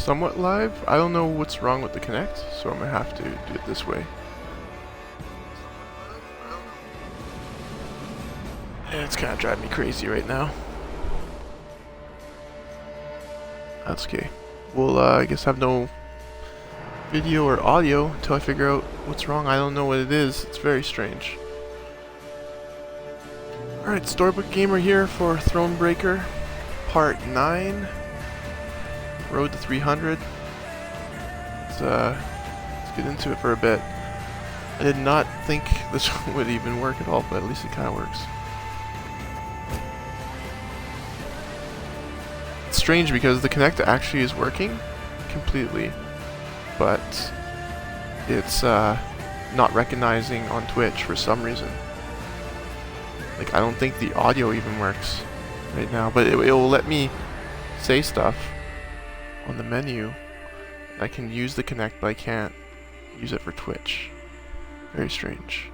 somewhat live. I don't know what's wrong with the Connect, so I'm gonna have to do it this way. And it's kind of driving me crazy right now. That's okay. We'll, I guess, have no video or audio until I figure out what's wrong. I don't know what it is. It's very strange. Alright, Storybook Gamer here for Thronebreaker, Part 9. Road to 300. Let's get into it for a bit. I did not think this would even work at all, but at least it kind of works. It's strange because the Kinect actually is working completely, but it's not recognizing on Twitch for some reason. Like, I don't think the audio even works right now, but it will let me say stuff on the menu. I can use the Kinect, but I can't use it for Twitch. Very strange.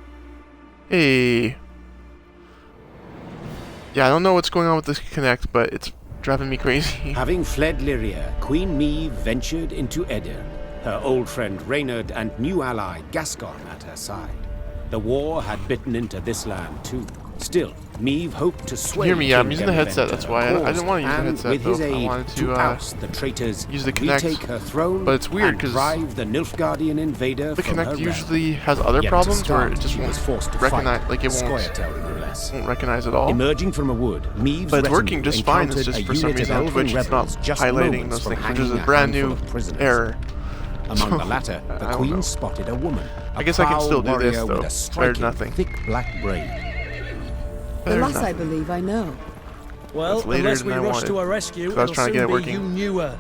Hey! Yeah, I don't know what's going on with this Kinect, but it's driving me crazy. Having fled Lyria, Queen Meve ventured into Edirn, her old friend Reynard and new ally Gascon at her side. The war had bitten into this land too. Still, Meve hoped to sway. Hear me? Yeah, I'm using the headset. That's why I didn't want to use the headset. With his though. I wanted to oust the traitors, use the Kinect. retake her throne, but it's weird because drive the Nilfgaardian invader the from her Kinect usually has other problems where it just won't recognize. Like it won't recognize at all. Emerging from a wood, Meve's but it's working just fine. It's just for some reason on Twitch it's not highlighting those things, which is a brand new error. Among the latter, the Queen spotted a woman. I guess I can still do this though. There's nothing. Thick black braid. The less I believe I know. Well, unless we rush to her rescue, I was trying to get it working. You knew her.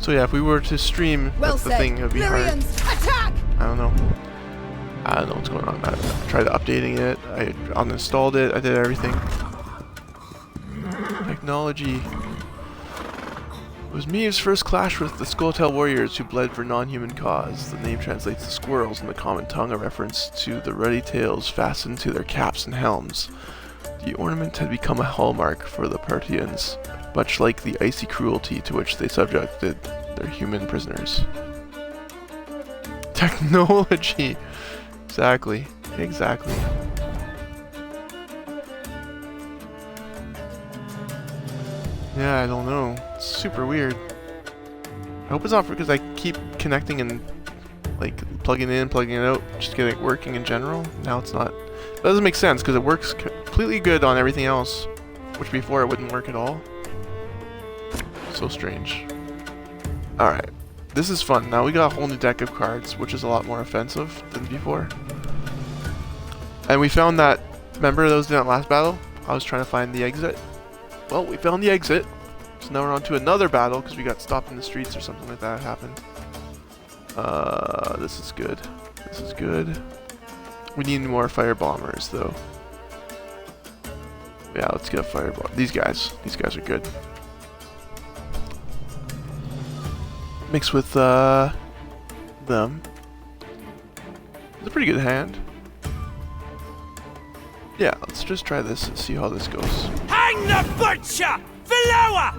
So yeah, if we were to stream, that's the thing. It would be hard. Attack! I don't know. I don't know what's going on. I tried updating it. I uninstalled it. I did everything. Technology. It was Meve's first clash with the Skulltail warriors who bled for non-human cause. The name translates to squirrels in the common tongue, a reference to the ruddy tails fastened to their caps and helms. The ornament had become a hallmark for the Parthians, much like the icy cruelty to which they subjected their human prisoners. Technology! Exactly. Exactly. Yeah, I don't know. It's super weird. I hope it's not because I keep connecting and like plugging in, plugging it out, just get it working in general. Now it's not. That doesn't make sense because it works completely good on everything else, which before it wouldn't work at all. So strange. Alright. This is fun. Now we got a whole new deck of cards, which is a lot more offensive than before. And we found that, remember those in that last battle? I was trying to find the exit. Well, we found the exit. So now we're on to another battle because we got stopped in the streets or something like that happened. This is good. This is good. We need more fire bombers though. Yeah, let's get a fire bomb. These guys are good. Mixed with them. It's a pretty good hand. Yeah, let's just try this and see how this goes. Hang the butcher! Valoa!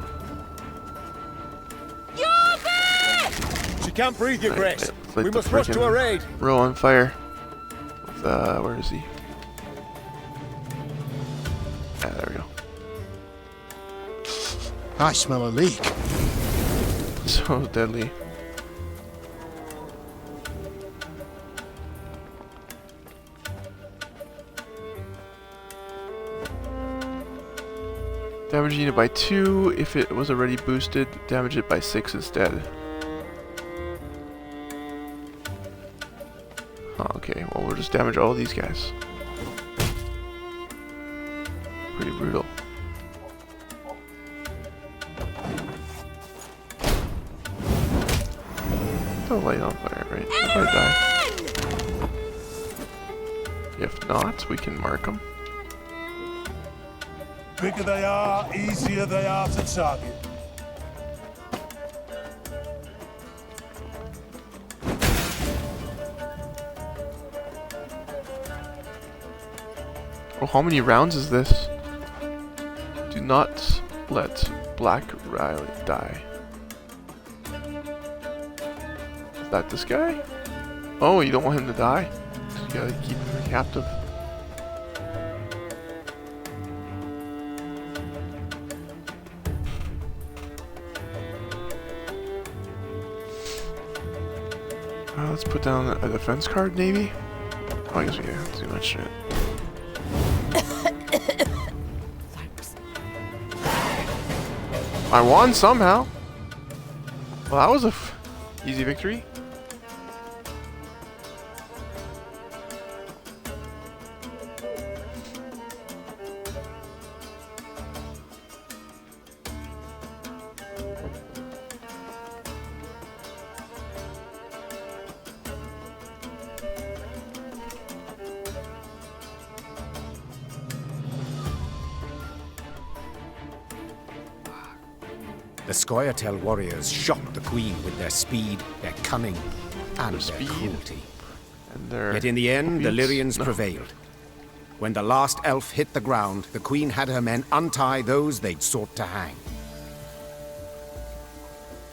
She can't breathe, Your Grace. Like we must rush to her aid. Row on fire. With, where is he? Yeah, there we go. I smell a leak. So deadly. Damaging it by 2. If it was already boosted, damage it by 6 instead. Oh, okay, well we'll just damage all these guys. Pretty brutal. Don't light on fire, right? They'll probably die. If not, we can mark them. Bigger they are, easier they are to target. Oh, how many rounds is this? Do not let Black Riley die. Is that this guy? Oh, you don't want him to die? You gotta keep him captive. Let's put down a defense card, maybe? Oh, I guess we have too much shit. Thanks. I won somehow. Well, that was a easy victory. The Scoia'tael warriors shocked the queen with their speed, their cunning, and their cruelty. And Yet in the end, the Lyrians No. prevailed. When the last elf hit the ground, the queen had her men untie those they'd sought to hang.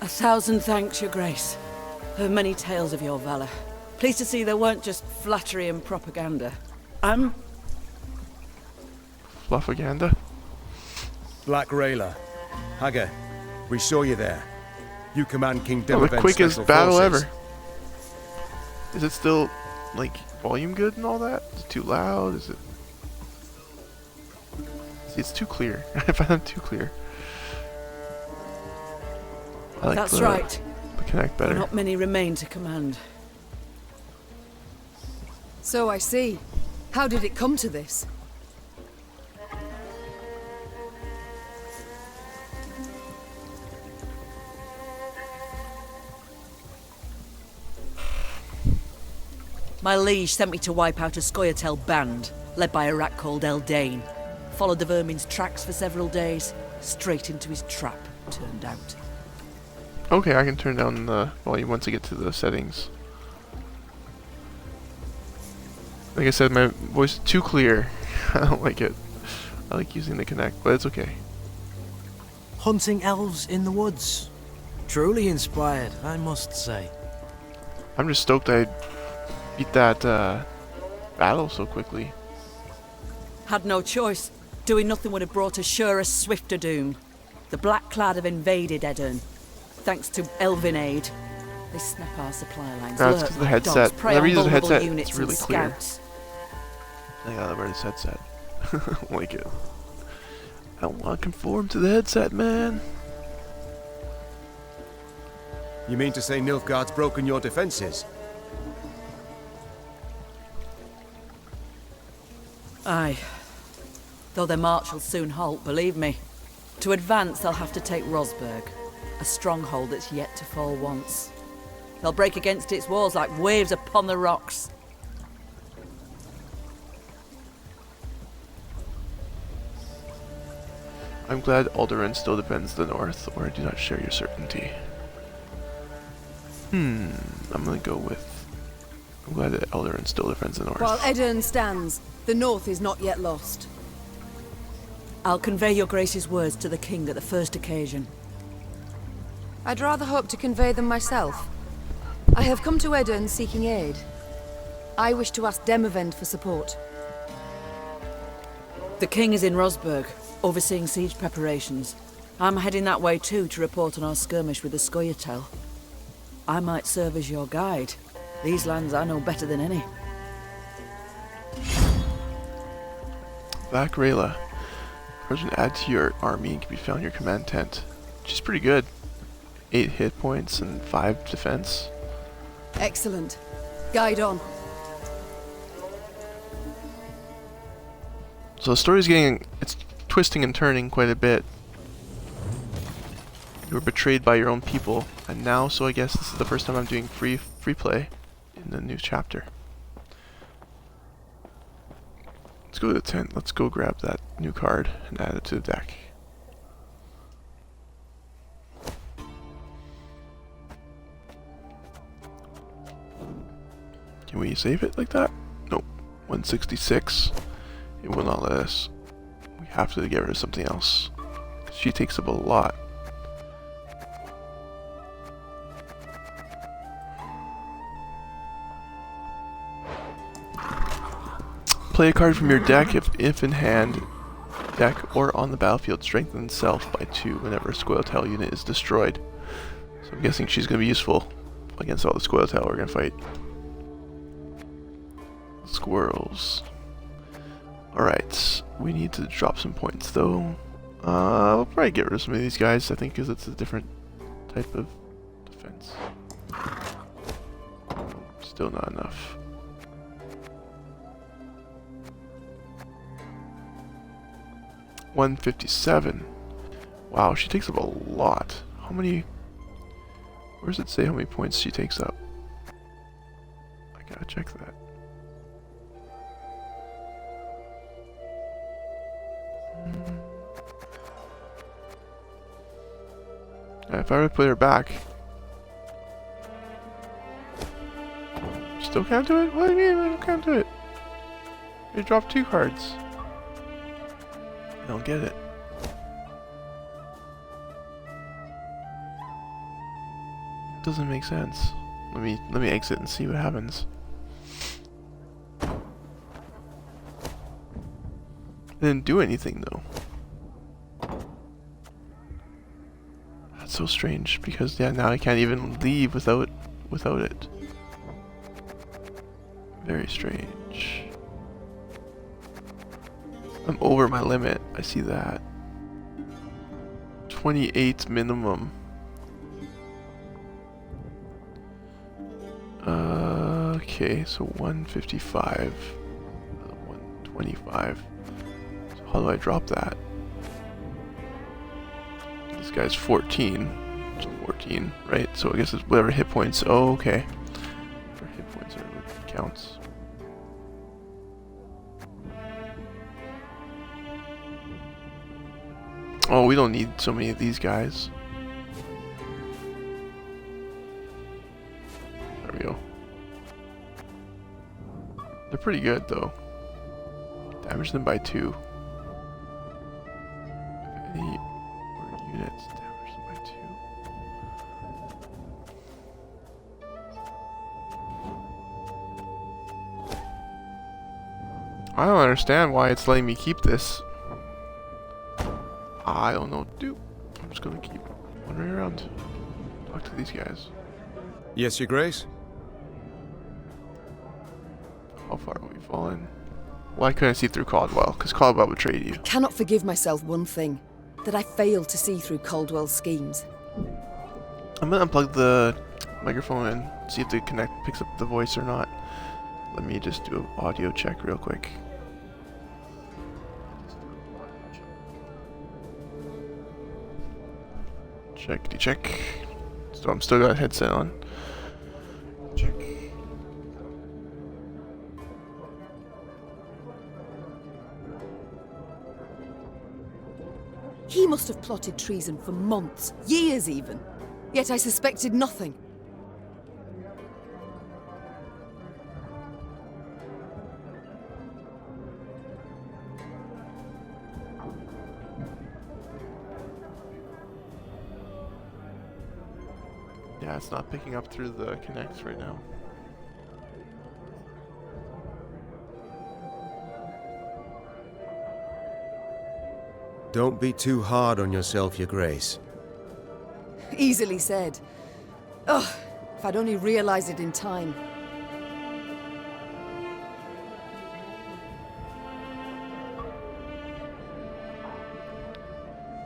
1,000 thanks, your grace. Heard many tales of your valor. Pleased to see they weren't just flattery and propaganda. Fluffaganda? Black Rayla. Haga, we saw you there. You command King Oh, the Demavend's quickest special battle forces. ever. Is it still, like, volume good and all that? Is it too loud? Is it... See, it's too clear. I find it too clear. I like That's right. the Connect better. Not many remain to command. So I see. How did it come to this? My liege sent me to wipe out a Scoia'tael band, led by a rat called Eldane. Followed the vermin's tracks for several days, straight into his trap, turned out. Okay, I can turn down the volume once I get to the settings. Like I said, my voice is too clear. I don't like it. I like using the Connect, but it's okay. Hunting elves in the woods. Truly inspired, I must say. I'm just stoked I beat that battle so quickly. Had no choice. Doing nothing would have brought us surer, swifter doom. The Black Clad have invaded Edirn. Thanks to Elven aid. They snap our supply lines. That's lurk 'cause the like headset. dogs, prey Whenever on you use the vulnerable headset, units it's really and clear. scouts. I gotta wear this headset. I don't like it. I don't want to conform to the headset, man. You mean to say Nilfgaard's broken your defenses? Aye. Though their march will soon halt, believe me. To advance, they'll have to take Rosberg, a stronghold that's yet to fall once. They'll break against its walls like waves upon the rocks. I'm glad Alderaan still defends the north, or I do not share your certainty. I'm gonna go with... I'm glad that Alderaan still defends the north. While Edirn stands, the north is not yet lost. I'll convey your grace's words to the king at the first occasion. I'd rather hope to convey them myself. I have come to Edirn seeking aid. I wish to ask Demavend for support. The king is in Rosberg, overseeing siege preparations. I'm heading that way too to report on our skirmish with the Scoia'tael. I might serve as your guide. These lands I know better than any. Black Rayla. Persian add to your army and can be found in your command tent. Which is pretty good. 8 hit points and 5 defense. Excellent. Guide on. So the story's getting... it's twisting and turning quite a bit. You were betrayed by your own people, and now, so I guess this is the first time I'm doing free play in the new chapter. Let's go to the tent. Let's go grab that new card and add it to the deck. Can we save it like that? Nope. 166. It will not let us. We have to get rid of something else. She takes up a lot. Play a card from your deck if in hand, deck, or on the battlefield. Strengthen self by 2 whenever a Scoia'tael unit is destroyed. So I'm guessing she's going to be useful against all the Scoia'tael we're going to fight. Squirrels. Alright, we need to drop some points though. We'll probably get rid of some of these guys, I think, because it's a different type of defense. Still not enough. $157. Wow, she takes up a lot. How many... Where does it say how many points she takes up? I gotta check that. If I were to put her back, still can't do it? What do you mean I can't do it? You dropped 2 cards. I don't get it. Doesn't make sense. Let me exit and see what happens. It didn't do anything though. That's so strange because yeah, now I can't even leave without it. Very strange. I'm over my limit. I see that. 28 minimum. Okay, so 155. 125. So how do I drop that? This guy's 14. So 14, right? So I guess it's whatever hit points. Oh, okay. For hit points are what counts. Oh, we don't need so many of these guys. There we go. They're pretty good though. Damage them by 2. Any more units, damage them by 2. I don't understand why it's letting me keep this. I don't know, dude. I'm just gonna keep wandering around. Talk to these guys. Yes, Your Grace? How far have we fallen? Well, I couldn't see through Caldwell, because Caldwell betrayed you. Cannot forgive myself one thing. That I failed to see through Caldwell's schemes. I'm gonna unplug the microphone and see if the connect picks up the voice or not. Let me just do an audio check real quick. Checkity check. So I'm still got a headset on. Check. He must have plotted treason for months, years even. Yet I suspected nothing. Yeah, it's not picking up through the connects right now. Don't be too hard on yourself, Your Grace. Easily said. Ugh, if I'd only realized it in time.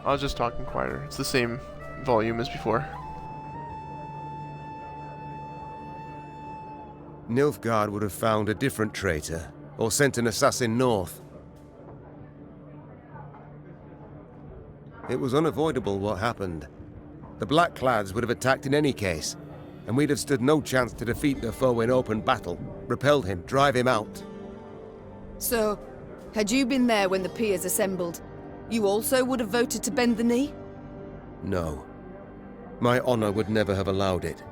I was just talking quieter. It's the same volume as before. Nilfgaard would have found a different traitor, or sent an assassin north. It was unavoidable what happened. The Blackclads would have attacked in any case, and we'd have stood no chance to defeat the foe in open battle, repel him, drive him out. So, had you been there when the peers assembled, you also would have voted to bend the knee? No. My honor would never have allowed it.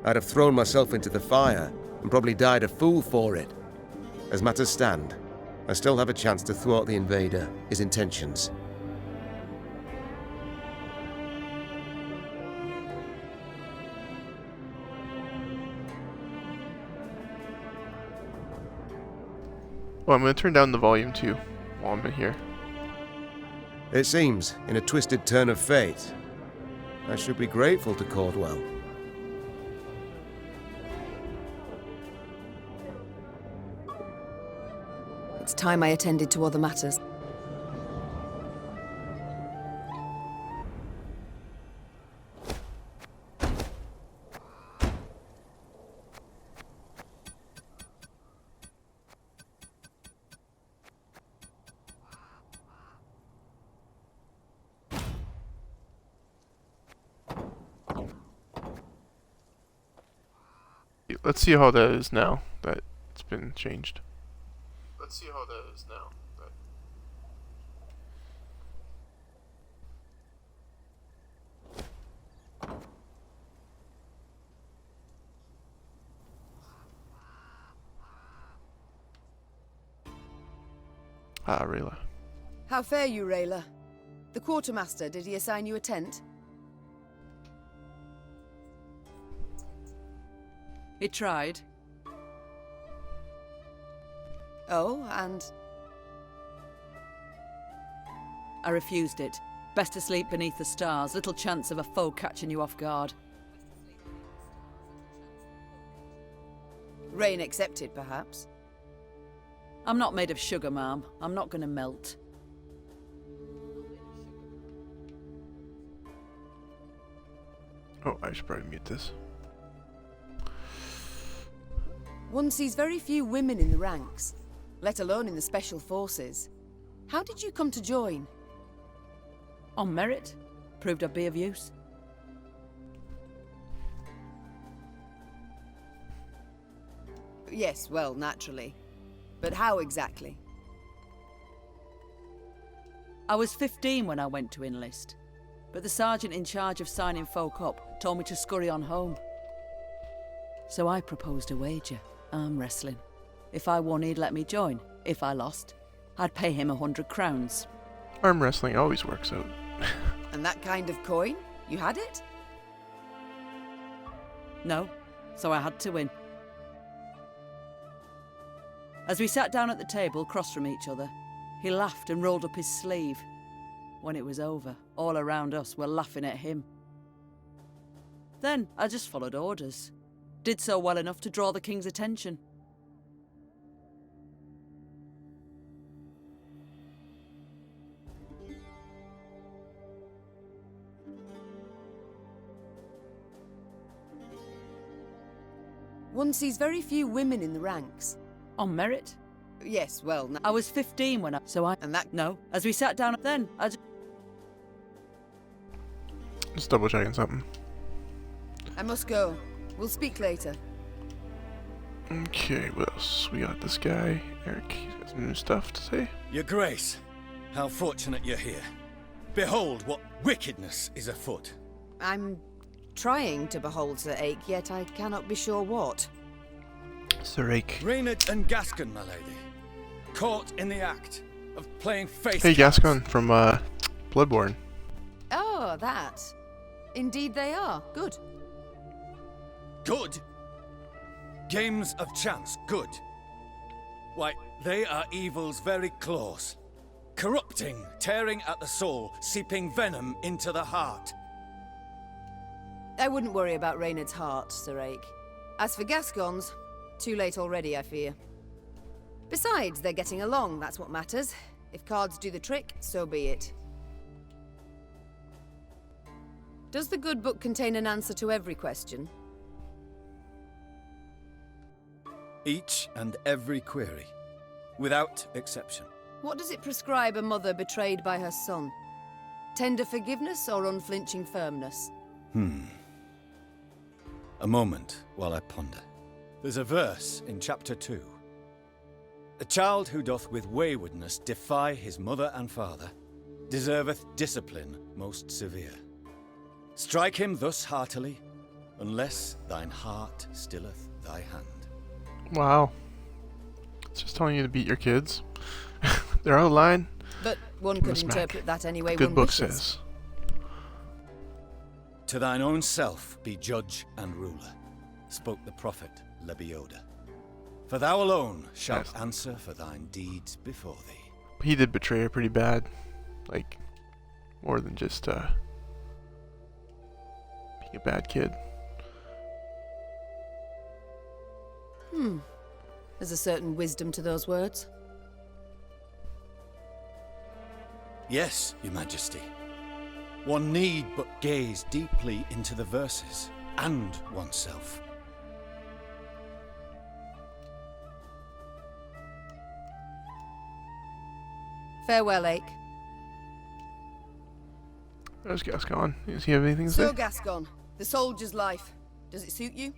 I'd have thrown myself into the fire, and probably died a fool for it. As matters stand, I still have a chance to thwart the invader, his intentions. Oh, I'm going to turn down the volume too while I'm in here. It seems, in a twisted turn of fate, I should be grateful to Caldwell. It's time I attended to other matters. Let's see how that is now that it's been changed. Let's see how that is now. Ah, Rayla. How fare you, Rayla? The quartermaster, did he assign you a tent? He tried. Oh, and... I refused it. Best to sleep beneath the stars. Little chance of a foe catching you off guard. Rain accepted, perhaps? I'm not made of sugar, ma'am. I'm not gonna melt. Oh, I should probably mute this. One sees very few women in the ranks, let alone in the special forces. How did you come to join? On merit. Proved I'd be of use. Yes, well, naturally. But how exactly? I was 15 when I went to enlist, but the sergeant in charge of signing folk up told me to scurry on home. So I proposed a wager, arm wrestling. If I won, he'd let me join. If I lost, I'd pay him 100 crowns. Arm wrestling always works out. And that kind of coin? You had it? No, so I had to win. As we sat down at the table, across from each other, he laughed and rolled up his sleeve. When it was over, all around us were laughing at him. Then I just followed orders. Did so well enough to draw the king's attention. One sees very few women in the ranks. On merit? Yes, well, I was 15 when And that... No. As we sat down, then I Just double checking something. I must go. We'll speak later. Okay, what else? We got this guy, Eric. He's got some new stuff to say. Your Grace, how fortunate you're here. Behold what wickedness is afoot. I'm trying to behold Sir Ake, yet I cannot be sure what. Sir Ake. Reynard and Gascon, my lady. Caught in the act of playing face Hey, cards. Gascon from Bloodborne. Oh, that. Indeed they are. Good. Good? Games of chance, good. Why, they are evil's very claws. Corrupting, tearing at the soul, seeping venom into the heart. I wouldn't worry about Reynard's heart, Sir Ake. As for Gascon's, too late already, I fear. Besides, they're getting along, that's what matters. If cards do the trick, so be it. Does the good book contain an answer to every question? Each and every query, without exception. What does it prescribe a mother betrayed by her son? Tender forgiveness or unflinching firmness? A moment while I ponder. There's a verse in chapter 2. A child who doth with waywardness defy his mother and father, deserveth discipline most severe. Strike him thus heartily, unless thine heart stilleth thy hand. Wow. It's just telling you to beat your kids. They're out of line. But one Give 'em a could smack. interpret that any way Good one book wishes. says. To thine own self be judge and ruler, spoke the prophet Lebioda. For thou alone shalt answer for thine deeds before thee. He did betray her pretty bad. Like, more than just being a bad kid. There's a certain wisdom to those words. Yes, Your Majesty. One need but gaze deeply into the verses, and oneself. Farewell, Ake. There's Gascon. Does he have anything to So, say? Gascon, the soldier's life. Does it suit you?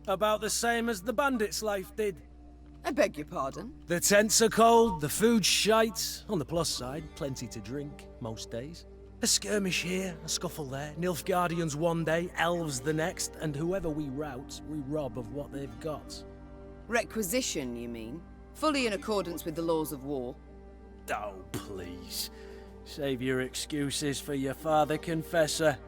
About the same as the bandit's life did. I beg your pardon. The tents are cold, the food's shite. On the plus side, plenty to drink, most days. A skirmish here, a scuffle there, Nilfgaardians one day, elves the next, and whoever we rout, we rob of what they've got. Requisition, you mean? Fully in accordance with the laws of war. Oh, please. Save your excuses for your father confessor.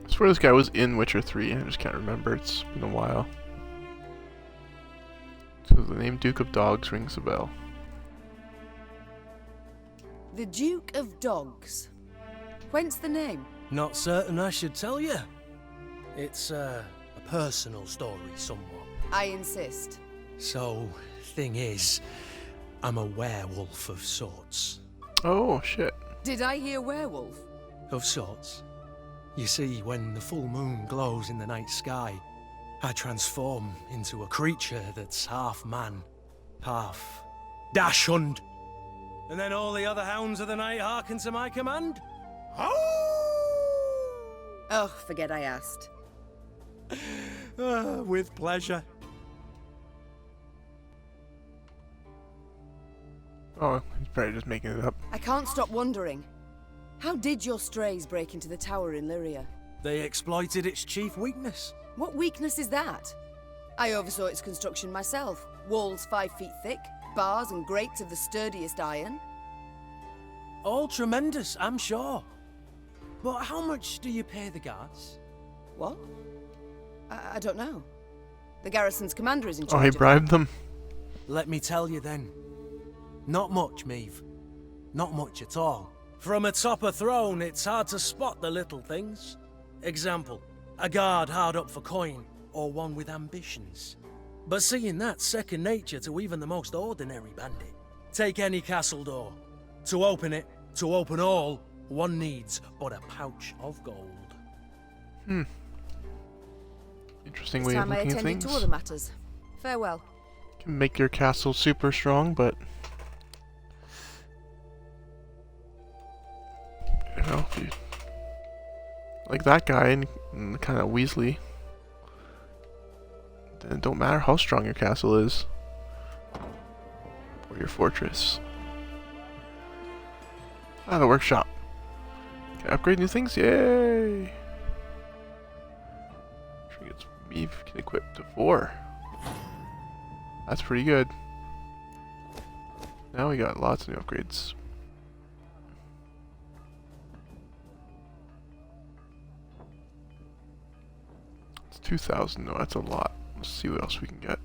I swear this guy was in Witcher 3, I just can't remember. It's been a while. So the name Duke of Dogs rings a bell. The Duke of Dogs. Whence the name? Not certain I should tell you. It's a personal story somewhat. I insist. So, thing is, I'm a werewolf of sorts. Oh, shit. Did I hear werewolf? Of sorts. You see, when the full moon glows in the night sky, I transform into a creature that's half man, half dachshund. And then all the other hounds of the night hearken to my command. Oh, forget I asked. With pleasure. Oh, he's probably just making it up. I can't stop wondering. How did your strays break into the tower in Lyria? They exploited its chief weakness. What weakness is that? I oversaw its construction myself. Walls 5 feet thick, bars and grates of the sturdiest iron. All tremendous, I'm sure. But how much do you pay the guards? What? I don't know. The garrison's commander is in Oh, charge he of that. bribed them? Let me tell you then. Not much, Meave. Not much at all. From atop a throne, it's hard to spot the little things. Example, a guard hard up for coin, or one with ambitions. But seeing that's second nature to even the most ordinary bandit. Take any castle door. To open it, to open all, one needs but a pouch of gold. Interesting It's way of time I looking at attended things. to other matters. Farewell. Can make your castle super strong, but you know, if you like that guy and kind of Weasley, then it don't matter how strong your castle is or your fortress. Ah, the workshop. Can I upgrade new things? Yay! Trinkets Meave can equip to 4. That's pretty good. Now we got lots of new upgrades. It's 2,000 though, that's a lot. Let's see what else we can get.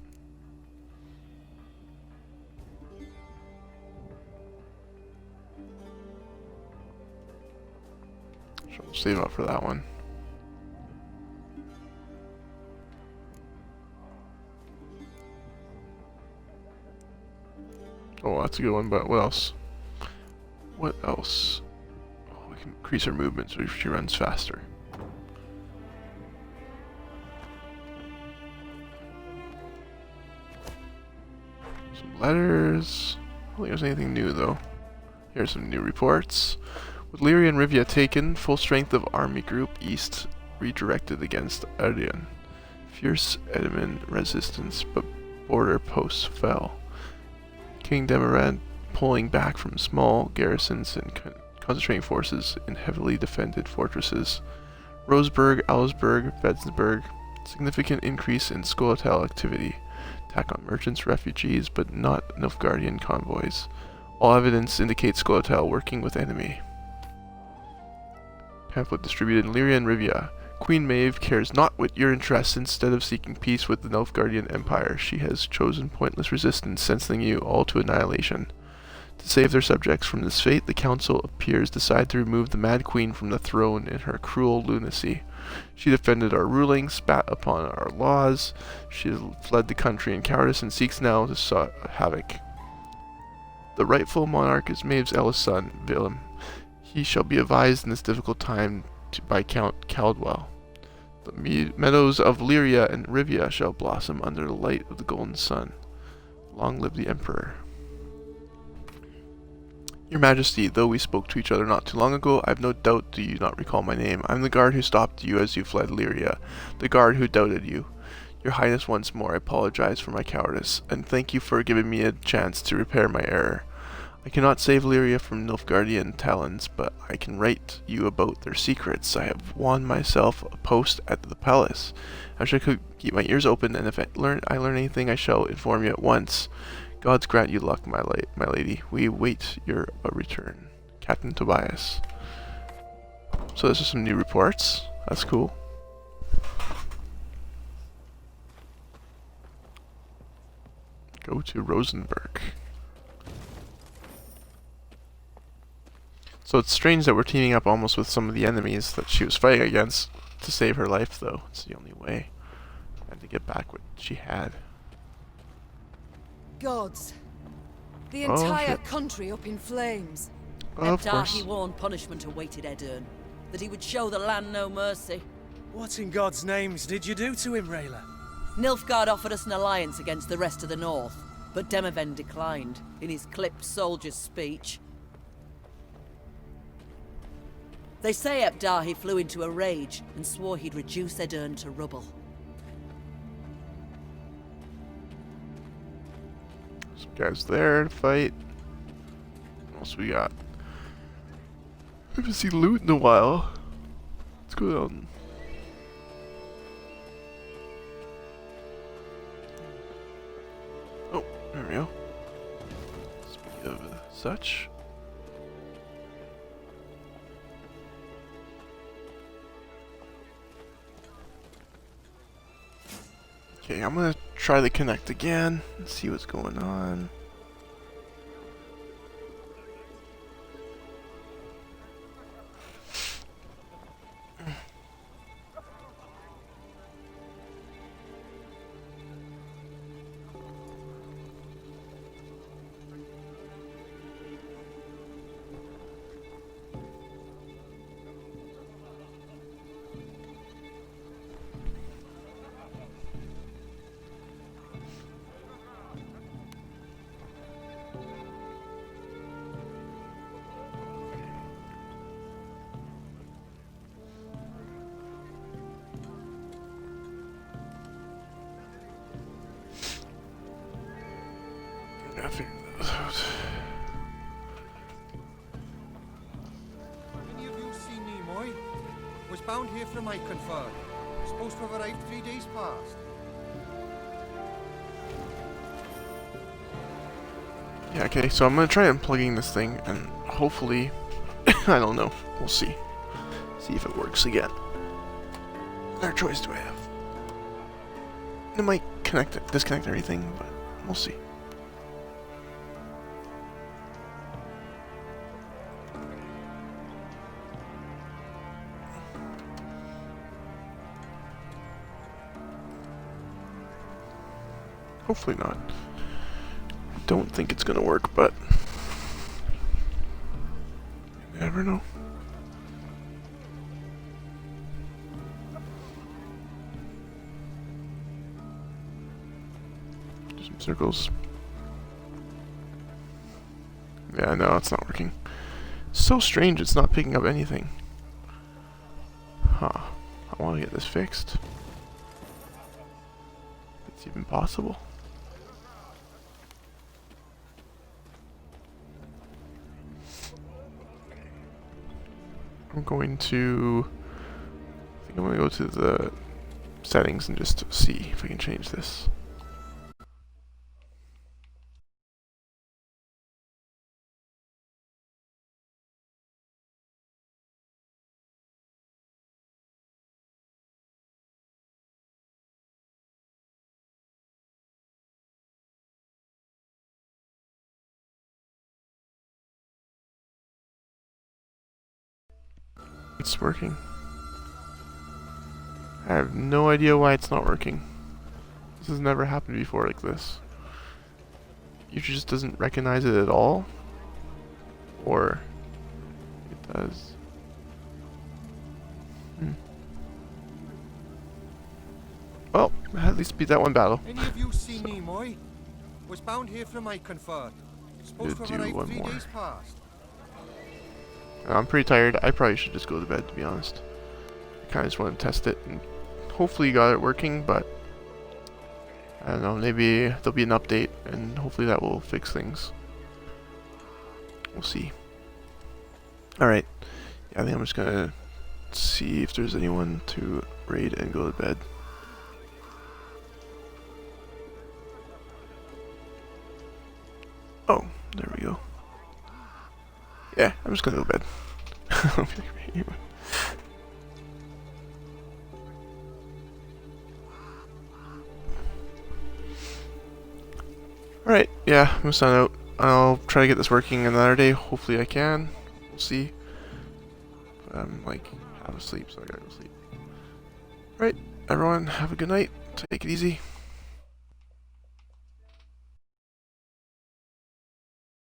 So we'll save up for that one. Oh, that's a good one, but what else? What else? Oh, we can increase her movement so she runs faster. Some letters. I don't think there's anything new, though. Here's some new reports. With Lyria and Rivia taken, full strength of army group east redirected against Arian. Fierce Edaman resistance, but border posts fell. King Demerad pulling back from small garrisons and concentrating forces in heavily defended fortresses. Roseburg, Augsburg, Vedsburg. Significant increase in Skolotal activity. Attack on merchants, refugees, but not Nilfgaardian convoys. All evidence indicates Skolotal working with enemy. Pamphlet distributed in Lyria and Rivia. Queen Maeve cares not what your interests. Instead of seeking peace with the Nilfgaardian Empire, she has chosen pointless resistance, sentencing you all to annihilation. To save their subjects from this fate, the Council appears decide to remove the Mad Queen from the throne in her cruel lunacy. She defended our ruling, spat upon our laws. She has fled the country in cowardice and seeks now to sow havoc. The rightful monarch is Maeve's eldest son, Willem. He shall be advised in this difficult time by Count Caldwell. The meadows of Lyria and Rivia shall blossom under the light of the golden sun. Long live the Emperor. Your Majesty, though we spoke to each other not too long ago, I have no doubt do you not recall my name. I am the guard who stopped you as you fled Lyria, the guard who doubted you. Your Highness, once more I apologize for my cowardice, and thank you for giving me a chance to repair my error. I cannot save Lyria from Nilfgaardian talons, but I can write you about their secrets. I have won myself a post at the palace. I wish I could keep my ears open, and if I learn anything, I shall inform you at once. Gods grant you luck, my lady. We await your return. Captain Tobias. So this is some new reports. That's cool. Go to Rosenberg. So it's strange that we're teaming up almost with some of the enemies that she was fighting against to save her life, though. It's the only way. And to get back what she had. Gods. The Oh, entire shit. country up in flames. Of Ebdar course. he warned punishment awaited Edirn, that he would show the land no mercy. What in God's names did you do to him, Rayla? Nilfgaard offered us an alliance against the rest of the north, but Demoven declined in his clipped soldier's speech. They say Ebdar he flew into a rage and swore he'd reduce Edirn to rubble. Some guys there to fight. What else we got? I haven't seen loot in a while. Let's go down. Oh, there we go. Speaking of such. Okay, I'm gonna try to connect again and see what's going on. I figured that out. Any of you seen Nimoy? Was bound here from Iconford. Supposed to have arrived 3 days past. Yeah, okay, so I'm gonna try unplugging this thing and hopefully, I don't know, we'll see. See if it works again. What other choice do I have? It might disconnect everything, but we'll see. Hopefully not. I don't think it's gonna work, but you never know. Do some circles. Yeah, no, it's not working. So strange, it's not picking up anything. Huh. I want to get this fixed. If it's even possible. I'm going to, I think I'm going to go to the settings and just see if I can change this. It's working. I have no idea why it's not working. This has never happened before like this. Usually just doesn't recognize it at all. Or it does. Well, at least beat that one battle. Any of you seen Nimoy? Was bound here from my convert. Supposed to Do have arrived one 3 more. days past. I'm pretty tired. I probably should just go to bed, to be honest. I kind of just want to test it, and hopefully you got it working, but I don't know, maybe there'll be an update, and hopefully that will fix things. We'll see. Alright, yeah, I think I'm just gonna see if there's anyone to raid and go to bed. Oh, there we go. Yeah, I'm just gonna go to bed. Alright, yeah, I'm gonna sign out. I'll try to get this working another day. Hopefully I can. We'll see. But I'm like half asleep, so I gotta go sleep. Alright, everyone, have a good night. Take it easy.